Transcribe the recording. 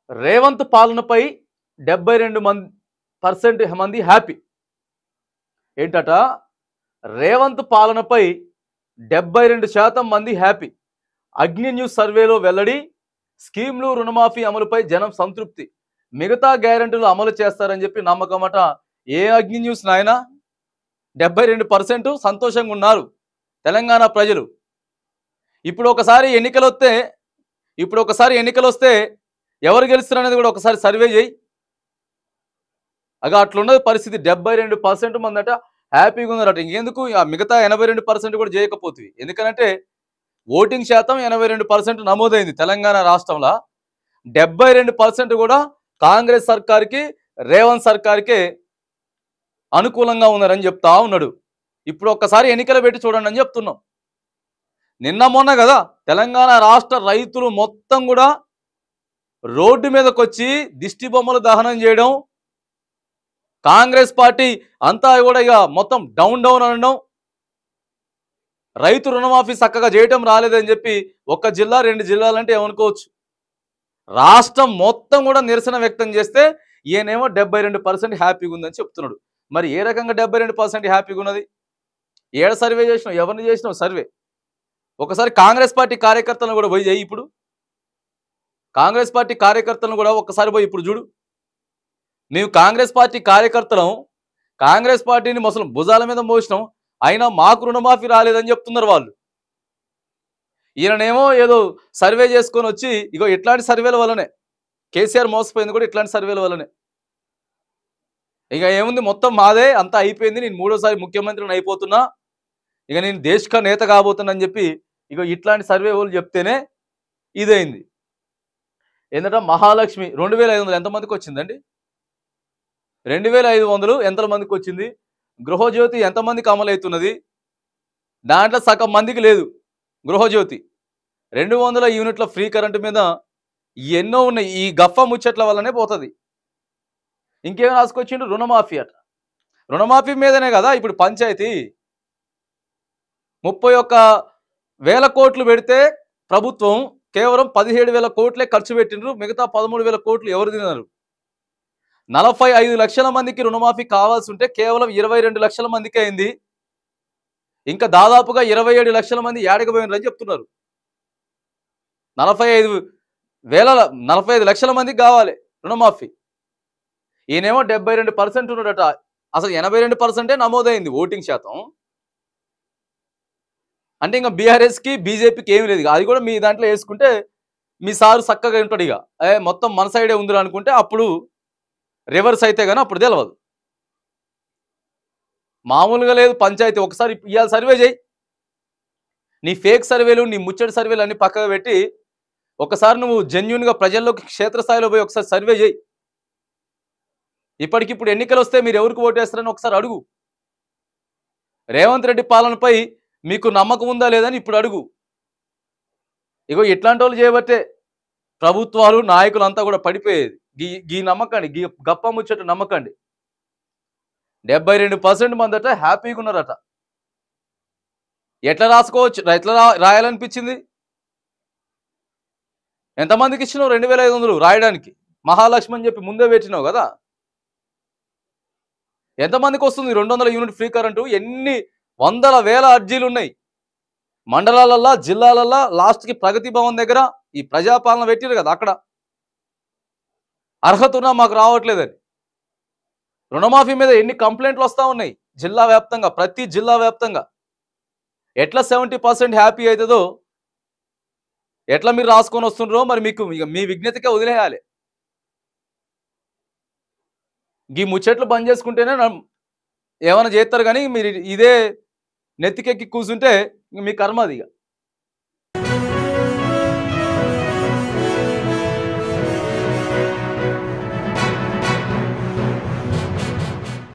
రేవంత్ పాలనపై 72% మంది హ్యాపీ. ఏంటట? రేవంత్ పాలనపై 72% మంది హ్యాపీ. అగ్ని న్యూస్ సర్వేలో వెల్లడి. స్కీమ్లు రుణమాఫీ అమలుపై జనం సంతృప్తి. మిగతా గ్యారెంటీలు అమలు చేస్తారని చెప్పి నమ్మకమట. ఏ అగ్ని న్యూస్ నాయనా? 72% సంతోషంగా ఉన్నారు తెలంగాణ ప్రజలు. ఇప్పుడు ఒకసారి ఎన్నికలొస్తే ఎవరు గెలుస్తారు అనేది కూడా ఒకసారి సర్వే చేయి. అట్లున్నది పరిస్థితి. 72% మందట హ్యాపీగా ఉన్నారట. ఇంకెందుకు మిగతా 82% కూడా చేయకపోతుంది. ఎందుకంటే ఓటింగ్ శాతం 82% నమోదైంది తెలంగాణ రాష్ట్రంలో. 72% కూడా కాంగ్రెస్ సర్కార్కి, రేవంత్ సర్కార్కే అనుకూలంగా ఉన్నారని చెప్తా ఉన్నాడు. ఇప్పుడు ఒక్కసారి ఎన్నికలు పెట్టి చూడండి అని చెప్తున్నాం. నిన్న మొన్న కదా తెలంగాణ రాష్ట్ర రైతులు మొత్తం కూడా రోడ్డు మీదకి వచ్చి దిష్టి బొమ్మలు దహనం చేయడం, కాంగ్రెస్ పార్టీ అంతా కూడా ఇక మొత్తం డౌన్ అనడం, రైతు రుణమాఫీ చక్కగా చేయటం రాలేదని చెప్పి ఒక్క జిల్లా 2 జిల్లాలంటే ఏమనుకోవచ్చు. రాష్ట్రం మొత్తం కూడా నిరసన వ్యక్తం చేస్తే ఈయనేమో 72% హ్యాపీగా ఉందని చెప్తున్నాడు. మరి ఏ రకంగా 72% హ్యాపీగా ఉన్నది? ఏడ సర్వే చేసినావు? ఎవరిని చేసినావు సర్వే? ఒకసారి కాంగ్రెస్ పార్టీ కార్యకర్తలను కూడా పోయి చేయి. ఇప్పుడు కాంగ్రెస్ పార్టీ కార్యకర్తలను కూడా ఒక్కసారి పోయి ఇప్పుడు చూడు. మేము కాంగ్రెస్ పార్టీ కార్యకర్తలం, కాంగ్రెస్ పార్టీని మొసలు భుజాల మీద మోసినాం, అయినా మాకు రుణమాఫీ రాలేదని చెప్తున్నారు వాళ్ళు. ఈయననేమో ఏదో సర్వే చేసుకొని వచ్చి ఇగో ఇట్లాంటి సర్వేల వల్లనే కేసీఆర్ మోసపోయింది కూడా ఇట్లాంటి సర్వేల వల్లనే. ఇక ఏముంది, మొత్తం మాదే, అంతా అయిపోయింది, నేను 3వ సారి ముఖ్యమంత్రిని అయిపోతున్నా, ఇక నేను దేశక నేత కాబోతున్నా అని చెప్పి ఇక ఇట్లాంటి సర్వే వాళ్ళు చెప్తేనే ఇదైంది. ఏంటంటే మహాలక్ష్మి 2500 ఎంతమందికి వచ్చిందండి? 2500 ఎంతమందికి వచ్చింది? గృహజ్యోతి ఎంతమందికి అమలవుతున్నది? దాంట్లో సగం మందికి లేదు గృహజ్యోతి. 200 యూనిట్ల ఫ్రీ కరెంటు మీద ఎన్నో ఉన్నాయి. ఈ గఫ్ఫా ముచ్చట్ల వల్లనే పోతుంది. ఇంకేం రాసుకొచ్చిండు? రుణమాఫీ అట. రుణమాఫీ మీదనే కదా ఇప్పుడు పంచాయతీ. 31,000 కోట్లు పెడితే ప్రభుత్వం కేవలం 17,000 కోట్లే ఖర్చు పెట్టిండ్రు. మిగతా 13,000 కోట్లు ఎవరు తిన్నారు? 45 లక్షల మందికి రుణమాఫీ కావాల్సి ఉంటే కేవలం 22 లక్షల మందికి అయింది. ఇంకా దాదాపుగా 27 లక్షల మంది ఏడకపోయినారని చెప్తున్నారు. 45 లక్షల మందికి కావాలి రుణమాఫీ. ఈయనేమో 72% ఉన్నాడట. అసలు 82% నమోదైంది ఓటింగ్ శాతం. అంటే ఇంకా బీఆర్ఎస్కి, బీజేపీకి ఏమి లేదు. అది కూడా మీ దాంట్లో వేసుకుంటే మీ సారు చక్కగా ఉంటాడు. ఇక మొత్తం మన సైడే ఉందిరా అనుకుంటే అప్పుడు రివర్స్ అయితే కానీ అప్పుడు తెలియదు. మామూలుగా లేదు పంచాయతీ. ఒకసారి ఇవాళ సర్వే చేయి. నీ ఫేక్ సర్వేలు, నీ ముచ్చటి సర్వేలు అన్ని పక్కగా పెట్టి ఒకసారి నువ్వు జెన్యున్గా ప్రజల్లోకి క్షేత్రస్థాయిలో పోయి ఒకసారి సర్వే చేయి. ఇప్పటికిప్పుడు ఎన్నికలు వస్తే మీరు ఎవరికి ఓటేస్తారని ఒకసారి అడుగు. రేవంత్ రెడ్డి పాలనపై మీకు నమ్మకం ఉందా లేదని ఇప్పుడు అడుగు. ఇగో ఇట్లాంటి వాళ్ళు చేయబట్టే ప్రభుత్వాలు, నాయకులు అంతా కూడా పడిపోయేది. గీ నమ్మకండి, గీ గప్ప ముచ్చట నమ్మకండి. 72% మందట హ్యాపీగా ఉన్నారట. ఎట్లా రాసుకోవచ్చు? ఎట్లా రాయాలనిపించింది? ఎంతమందికి ఇచ్చినావు 2500 రాయడానికి? మహాలక్ష్మి అని చెప్పి ముందే పెట్టినావు కదా. ఎంతమందికి వస్తుంది 200 యూనిట్ ఫ్రీ కరెంటు? ఎన్ని వందల వేల అర్జీలు ఉన్నాయి మండలాలల్లా, జిల్లాలల్లా. లాస్ట్కి ప్రగతి భవన్ దగ్గర ఈ ప్రజాపాలన పెట్టిరు కదా, అక్కడ అర్హత ఉన్నా మాకు రావట్లేదని. రుణమాఫీ మీద ఎన్ని కంప్లైంట్లు వస్తూ ఉన్నాయి జిల్లా వ్యాప్తంగా, ప్రతి జిల్లా వ్యాప్తంగా. ఎట్లా 70% హ్యాపీ అవుతుందో, ఎట్లా మీరు రాసుకొని వస్తుండ్రో మరి మీకు మీ విజ్ఞతకే వదిలేయాలి. ఈ ముచ్చట్లు బంద్ చేసుకుంటేనే ఏమైనా చేస్తారు. కానీ మీరు ఇదే నెత్తికెక్కి కూర్చుంటే మీ కర్మ అది. ఇక